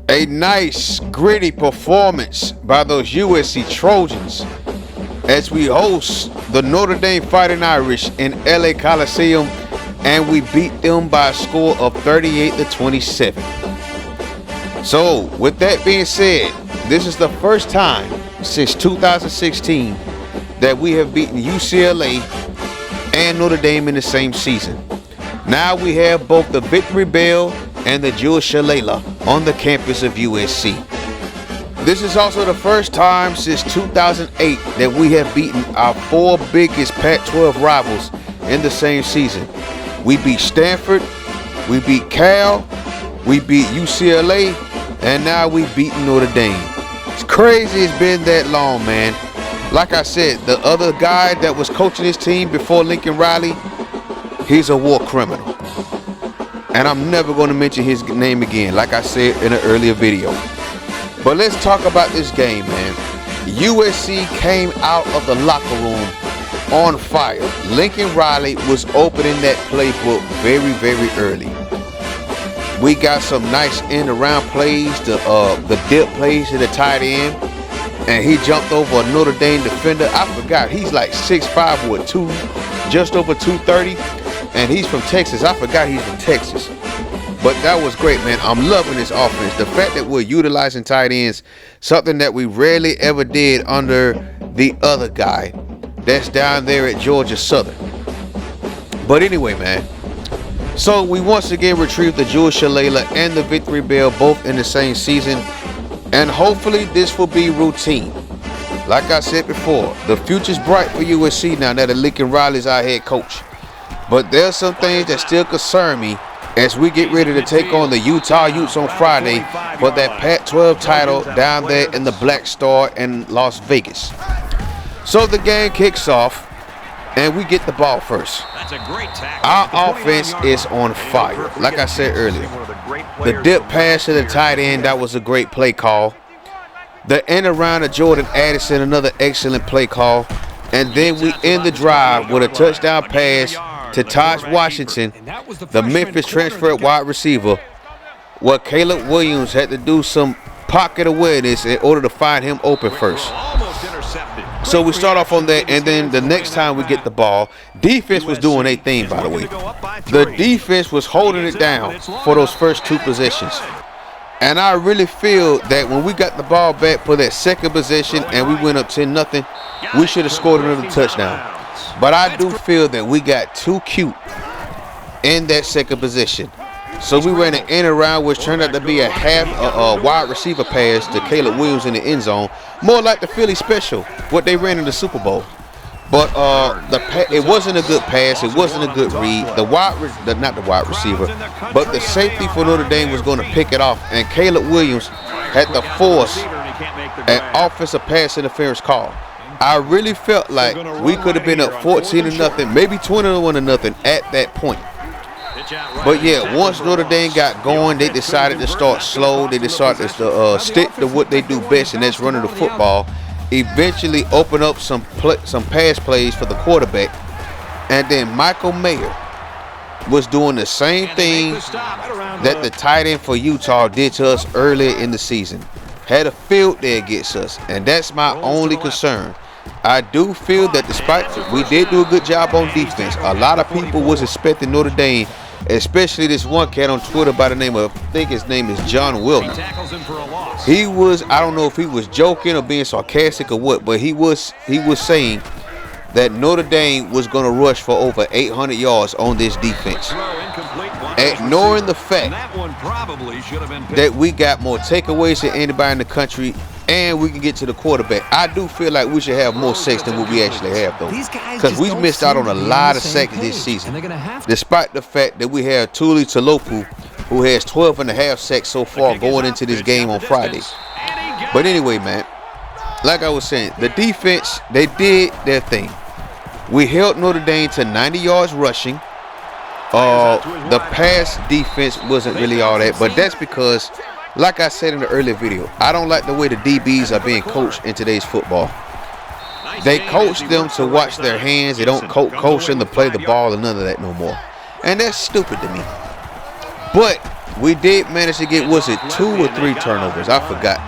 A nice, gritty performance by those USC Trojans as we host the Notre Dame Fighting Irish in LA Coliseum, and we beat them by a score of 38-27. So, with that being said, this is the first time since 2016 that we have beaten UCLA and Notre Dame in the same season. Now we have both the Victory Bell and the Jewish Shillelagh on the campus of USC. This is also the first time since 2008 that we have beaten our four biggest Pac-12 rivals in the same season. We beat Stanford, we beat Cal, we beat UCLA, and now we beat Notre Dame. It's crazy it's been that long, man. Like I said, the other guy that was coaching this team before Lincoln Riley, he's a war criminal. And I'm never going to mention his name again, like I said in an earlier video. But let's talk about this game, man. USC came out of the locker room on fire. Lincoln Riley was opening that playbook very, very early. We got some nice end-around plays, the dip plays to the tight end, and he jumped over a Notre Dame defender. I forgot, he's like 6'5" with just over 230. And he's from Texas. I forgot he's from Texas. But that was great, man. I'm loving this offense. The fact that we're utilizing tight ends, something that we rarely ever did under the other guy that's down there at Georgia Southern. But anyway, man. So we once again retrieved the Jewish Shillelagh and the Victory Bell both in the same season. And hopefully this will be routine. Like I said before, the future's bright for USC now that Lincoln Riley is our head coach. But there's some things that still concern me as we get ready to take on the Utah Utes on Friday for that Pac-12 title down there in the Black Star in Las Vegas. So the game kicks off and we get the ball first. Our offense is on fire. Like I said earlier, the dip pass to the tight end, that was a great play call. The end around of Jordan Addison, another excellent play call. And then we end the drive with a touchdown pass to Taj Washington, the Memphis transfer wide receiver, where Caleb Williams had to do some pocket awareness in order to find him open first. So we start off on that, and then the next time we get the ball, defense was doing their thing, by the way. The defense was holding it down for those first two possessions. And I really feel that when we got the ball back for that second possession and we went up 10-0, we should have scored another touchdown. But I do feel that we got too cute in that second possession. So we ran an in around, which turned out to be a wide receiver pass to Caleb Williams in the end zone. More like the Philly special, what they ran in the Super Bowl. But it wasn't a good pass. It wasn't a good read. Not the wide receiver, but the safety for Notre Dame was going to pick it off, and Caleb Williams had to force an offensive pass interference call. I really felt like we could have been up 14-0, maybe 21-0 at that point. But yeah, once Notre Dame got going, they decided to start slow. They decided to stick to what they do best, and that's running the football. Eventually open up some pass plays for the quarterback, and then Michael Mayer was doing the same thing that the tight end for Utah did to us earlier in the season. Had a field day against us, and that's my only concern. I do feel that despite we did do a good job on defense, a lot of people was expecting Notre Dame, especially this one cat on Twitter by the name of, I think his name is John Wilner. He was, I don't know if he was joking or being sarcastic or what, but he was saying that Notre Dame was going to rush for over 800 yards on this defense, ignoring the fact that we got more takeaways than anybody in the country, and we can get to the quarterback. I do feel like we should have more sacks than what we actually have, though, because we missed out on a lot of sacks this season, despite the fact that we have Tuli Tuipulotu, who has 12.5 sacks so far going into this game on Friday. But anyway, man, like I was saying, the defense, they did their thing. We held Notre Dame to 90 yards rushing. The pass defense wasn't really all that, but that's because, like I said in the earlier video, I don't like the way the DBs are being coached in today's football. They coach them to watch their hands. They don't coach them to play the ball and none of that no more. And that's stupid to me. But we did manage to get, was it 2 or 3 turnovers? I forgot.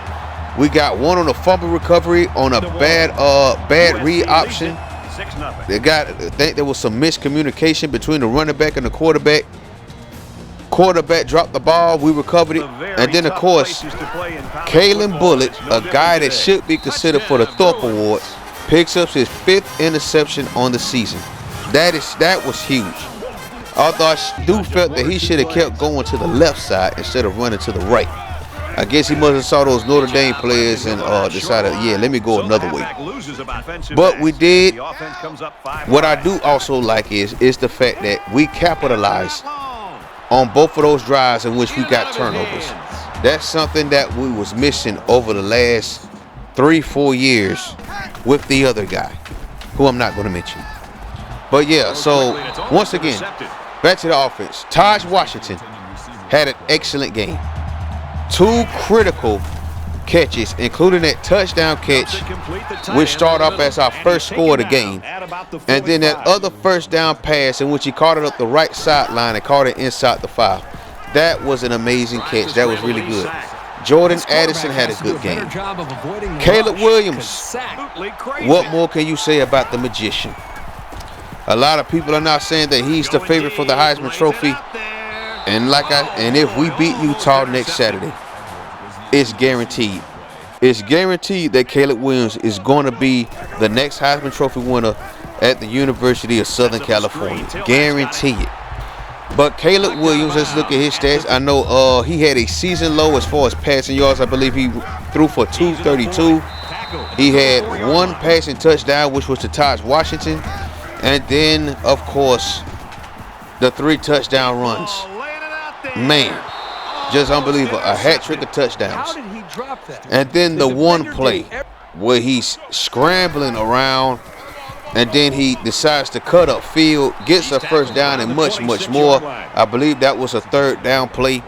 We got one on a fumble recovery on a bad read option. I think there was some miscommunication between the running back and the quarterback. Quarterback dropped the ball, we recovered it, and then of course, Kalen Bullock, a guy that should be considered for the Thorpe Award, picks up his 5th interception on the season. That was huge. Although I do felt that he should have kept going to the left side instead of running to the right. I guess he must have saw those Notre Dame players and decided, yeah, let me go another way. But we did. What I do also like is the fact that we capitalized on both of those drives in which we got turnovers. That's something that we was missing over the last 3-4 years with the other guy, who I'm not going to mention. But yeah, so once again, back to the offense. Taj Washington had an excellent game. 2 critical catches, including that touchdown catch, which started off as our first score of the game. And then that other first down pass in which he caught it up the right sideline and caught it inside the 5. That was an amazing catch. That was really good. Jordan Addison had a good game. Caleb Williams, what more can you say about the magician? A lot of people are now saying that he's the favorite for the Heisman Trophy. And if we beat Utah next Saturday, it's guaranteed. It's guaranteed that Caleb Williams is going to be the next Heisman Trophy winner at the University of Southern California. Guarantee it. But Caleb Williams, let's look at his stats. I know he had a season low as far as passing yards. I believe he threw for 232. He had 1 passing touchdown, which was to Taj Washington. And then, of course, the 3 touchdown runs. Man, just unbelievable. A hat trick of touchdowns. And then the one play where he's scrambling around and then he decides to cut up field, gets a first down and much, much more. I believe that was a 3rd down play.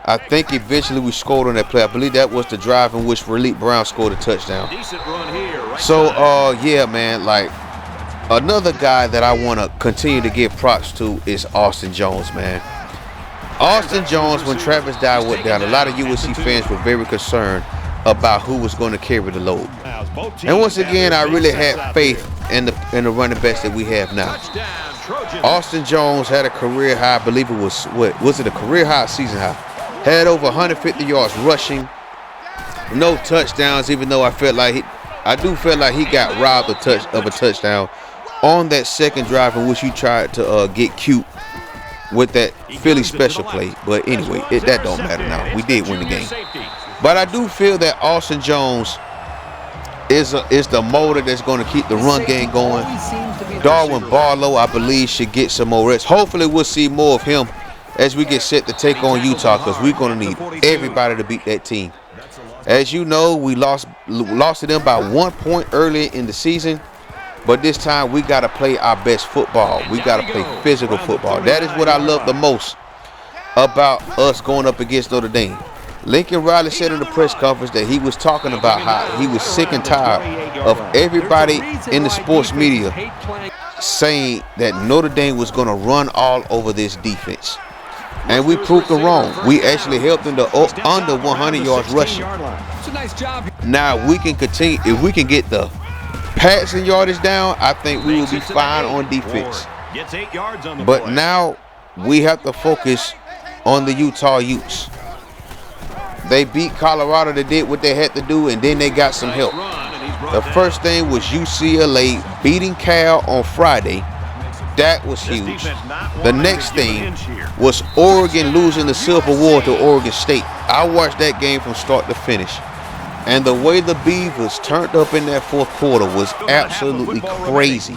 I think eventually we scored on that play. I believe that was the drive in which Raleigh Brown scored a touchdown. So, yeah, man, like, another guy that I want to continue to give props to is Austin Jones, man. Austin Jones, when Travis Dye went down, a lot of USC fans were very concerned about who was going to carry the load. And once again, I really had faith in the running backs that we have now. Austin Jones had a career high, I believe it was, what was it, a career high, season high? Had over 150 yards rushing, no touchdowns, even though I do feel like he got robbed of a touchdown on that second drive in which he tried to get cute with that Philly special play. But anyway, that don't matter now. We did win the game. But I do feel that Austin Jones is the motor that's going to keep the run game going. Darwin Barlow, I believe, should get some more reps. Hopefully we'll see more of him as we get set to take on Utah, because we're going to need everybody to beat that team. As you know, we lost to them by 1 point early in the season. But this time, we got to play our best football. We got to play physical football. That is what I love the most about us going up against Notre Dame. Lincoln Riley said in the press conference that he was talking about how he was sick and tired of everybody in the sports media saying that Notre Dame was going to run all over this defense. And we proved them wrong. We actually helped them to under 100 yards rushing. Now, we can continue. If we can get the passing yardage down, I think we will be fine on defense. But now we have to focus on the Utah Utes. They beat Colorado. They did what they had to do, and then they got some help. The first thing was UCLA beating Cal on Friday. That was huge. The next thing was Oregon losing the Silver War to Oregon State. I watched that game from start to finish. And the way the Beavers turned up in that 4th quarter was absolutely crazy.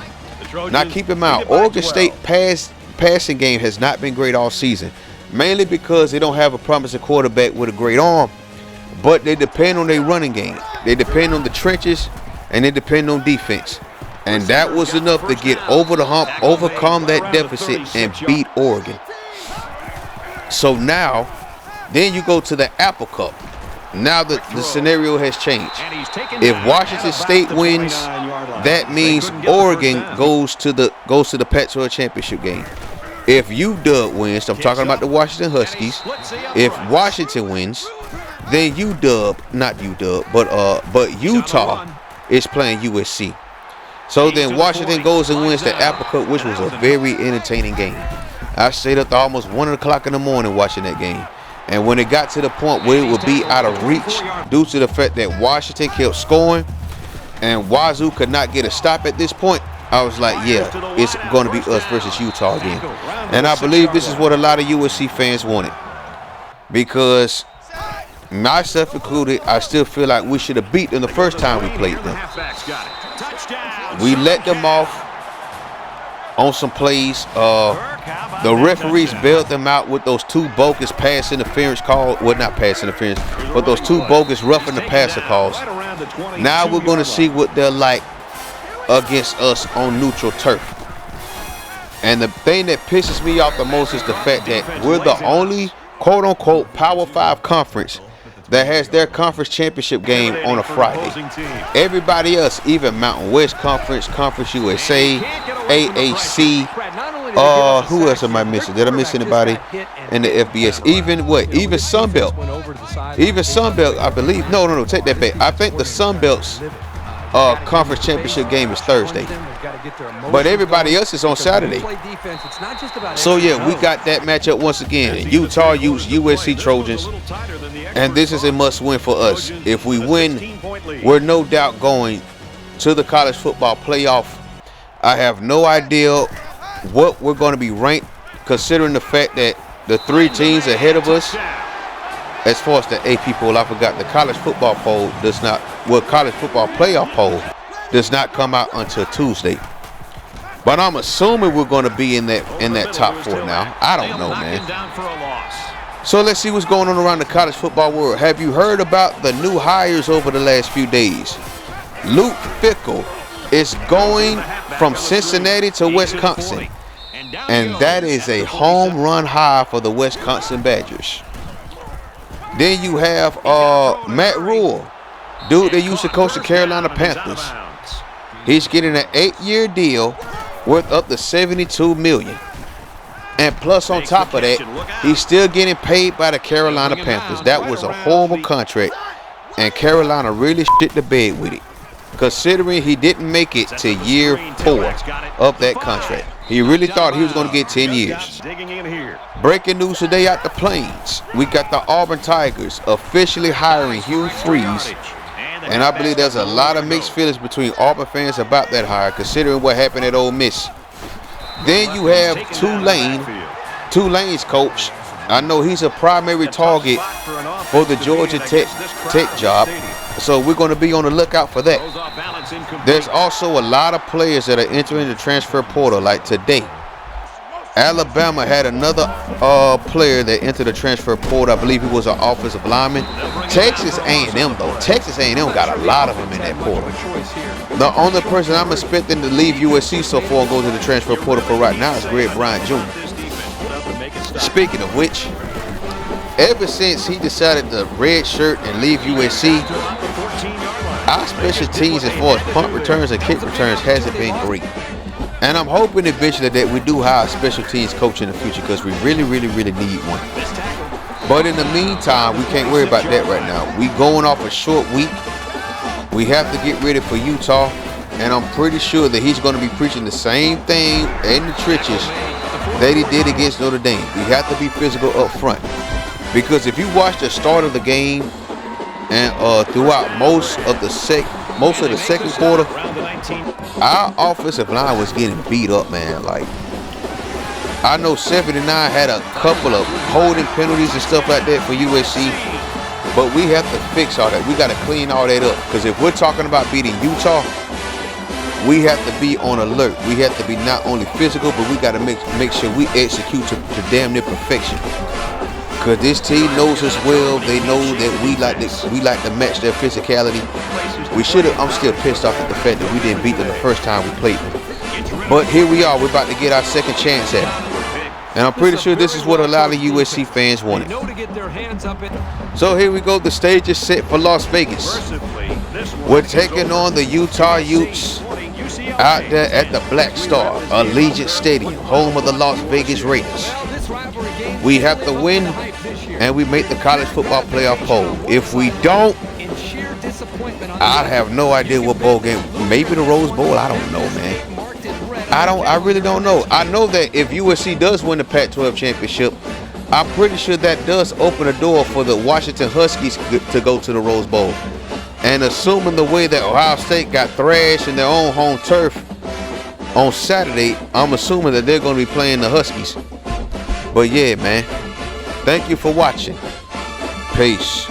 Now keep in mind, Oregon State passing game has not been great all season. Mainly because they don't have a promising quarterback with a great arm. But they depend on their running game. They depend on the trenches, and they depend on defense. And that was enough to get over the hump, overcome that deficit, and beat Oregon. So now, then you go to the Apple Cup. Now the scenario has changed. If Washington State wins, that means Oregon goes to the Pac-12 championship game. If UW wins, I'm talking about the Washington Huskies. If Washington wins, then but Utah is playing USC. So then Washington goes and wins the Apple Cup, which was a very entertaining game. I stayed up to almost 1 o'clock in the morning watching that game. And when it got to the point where it would be out of reach due to the fact that Washington kept scoring and Wazoo could not get a stop at this point, I was like, yeah, it's going to be us versus Utah again. And I believe this is what a lot of USC fans wanted. Because, myself included, I still feel like we should have beat them the first time we played them. We let them off on some plays. The referees bailed them out with those 2 bogus pass interference calls. Well, not pass interference, but those 2 bogus roughing the passer calls. Now we're going to see what they're like against us on neutral turf. And the thing that pisses me off the most is the fact that we're the only quote-unquote Power 5 conference that has their conference championship game on a Friday. Everybody else, even Mountain West Conference, Conference USA, AAC, who else am I missing? Did I miss anybody in the FBS? Even Sunbelt. Even Sunbelt, I believe. No, take that back. I think the Sunbelt's conference championship game is Thursday, but everybody else is on Saturday. So yeah, we got that matchup once again. Utah Utes, USC Trojans, and this is a must-win for us. If we win, we're no doubt going to the college football playoff. I have no idea what we're going to be ranked, considering the fact that the 3 teams ahead of us, as far as the AP poll, I forgot the college football poll does not, college football playoff poll does not come out until Tuesday. But I'm assuming we're going to be in that top 4 now. I don't know, man. So let's see what's going on around the college football world. Have you heard about the new hires over the last few days? Luke Fickell is going from Cincinnati to Wisconsin, and that is a home run hire for the Wisconsin Badgers. Then you have Matt Rule, dude that used to coach the Carolina Panthers. He's getting an 8-year deal worth up to $72 million. And plus on top of that, he's still getting paid by the Carolina Panthers. That was a horrible contract, and Carolina really shit the bed with it, considering he didn't make it to year 4 of that contract. He really thought he was going to get 10 years. Breaking news today out the Plains. We got the Auburn Tigers officially hiring Hugh Freeze. And I believe there's a lot of mixed feelings between Auburn fans about that hire, considering what happened at Ole Miss. Then you have Tulane's coach. I know he's a primary target for the Georgia Tech job, so we're going to be on the lookout for that. There's also a lot of players that are entering the transfer portal. Like today, Alabama had another player that entered the transfer portal. I believe he was an offensive lineman. Texas A&M, though. Texas A&M got a lot of them in that portal. The only person I'm expecting to leave USC so far and go to the transfer portal for right now is Greg Bryant Jr. Speaking of which, ever since he decided to red shirt and leave USC, our special teams as far as punt returns and kick returns hasn't been great. And I'm hoping eventually that we do hire a special teams coach in the future, because we really need one. But in the meantime, we can't worry about that right now. We going off a short week. We have to get ready for Utah, and I'm pretty sure that he's going to be preaching the same thing in the trenches that he did against Notre Dame. We have to be physical up front, because if you watch the start of the game and throughout most of the second quarter, our offensive line was getting beat up, man. Like, I know 79 had a couple of holding penalties and stuff like that for USC, but we have to fix all that. We got to clean all that up, because if we're talking about beating Utah, we have to be on alert. We have to be not only physical, but we got to make sure we execute to damn near perfection. Because this team knows us well. They know that we like to match their physicality. We should have. I'm still pissed off at the fact that we didn't beat them the first time we played them. But here we are. We're about to get our second chance at it. And I'm pretty sure this is what a lot of USC fans wanted. So here we go. The stage is set for Las Vegas. We're taking on the Utah Utes. out there at the Black Star, Allegiant Stadium, home of the Las Vegas Raiders. We have to win, and we make the college football playoff poll. If we don't, I have no idea what bowl game. Maybe the Rose Bowl. I don't know, man. I really don't know. I know that if USC does win the Pac-12 championship, I'm pretty sure that does open a door for the Washington Huskies to go to the Rose Bowl. And assuming the way that Ohio State got thrashed in their own home turf on Saturday, I'm assuming that they're going to be playing the Huskies. But yeah, man, thank you for watching. Peace.